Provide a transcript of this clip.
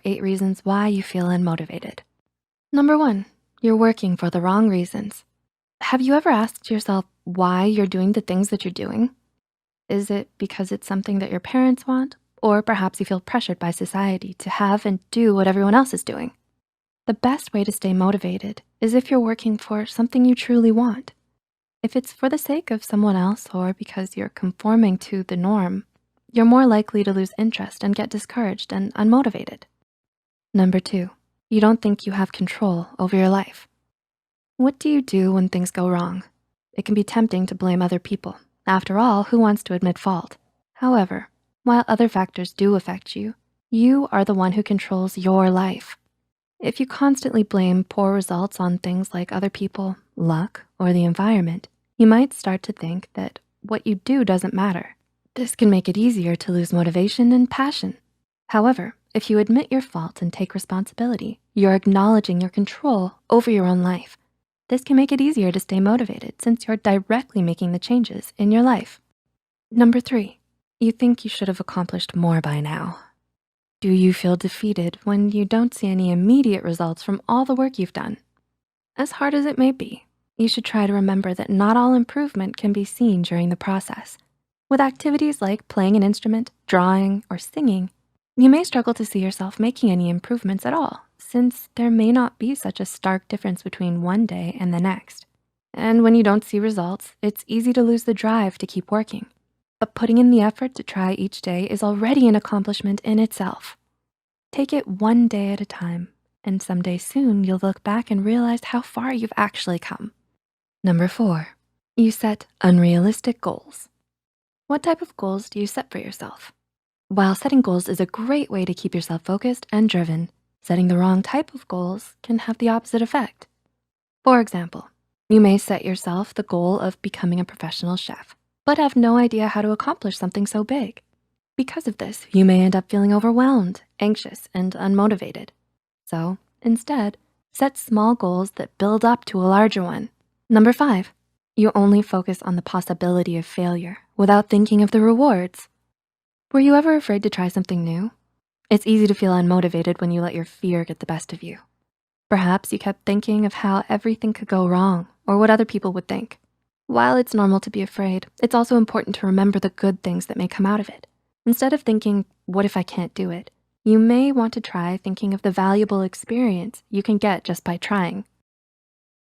8 reasons why you feel unmotivated. Number 1, you're working for the wrong reasons. Have you ever asked yourself why you're doing the things that you're doing? Is it because it's something that your parents want? Or perhaps you feel pressured by society to have and do what everyone else is doing? The best way to stay motivated is if you're working for something you truly want. If it's for the sake of someone else or because you're conforming to the norm, you're more likely to lose interest and get discouraged and unmotivated. Number 2, you don't think you have control over your life. What do you do when things go wrong? It can be tempting to blame other people. After all, who wants to admit fault? However, while other factors do affect you, you are the one who controls your life. If you constantly blame poor results on things like other people, luck, or the environment, you might start to think that what you do doesn't matter. This can make it easier to lose motivation and passion. However, if you admit your fault and take responsibility, you're acknowledging your control over your own life. This can make it easier to stay motivated since you're directly making the changes in your life. Number 3, you think you should have accomplished more by now. Do you feel defeated when you don't see any immediate results from all the work you've done? As hard as it may be, you should try to remember that not all improvement can be seen during the process. With activities like playing an instrument, drawing, or singing, you may struggle to see yourself making any improvements at all, since there may not be such a stark difference between one day and the next. And when you don't see results, it's easy to lose the drive to keep working. But putting in the effort to try each day is already an accomplishment in itself. Take it one day at a time, and someday soon you'll look back and realize how far you've actually come. Number 4, you set unrealistic goals. What type of goals do you set for yourself? While setting goals is a great way to keep yourself focused and driven, setting the wrong type of goals can have the opposite effect. For example, you may set yourself the goal of becoming a professional chef, but have no idea how to accomplish something so big. Because of this, you may end up feeling overwhelmed, anxious, and unmotivated. So instead, set small goals that build up to a larger one. Number 5, you only focus on the possibility of failure without thinking of the rewards. Were you ever afraid to try something new? It's easy to feel unmotivated when you let your fear get the best of you. Perhaps you kept thinking of how everything could go wrong or what other people would think. While it's normal to be afraid, it's also important to remember the good things that may come out of it. Instead of thinking, what if I can't do it? You may want to try thinking of the valuable experience you can get just by trying.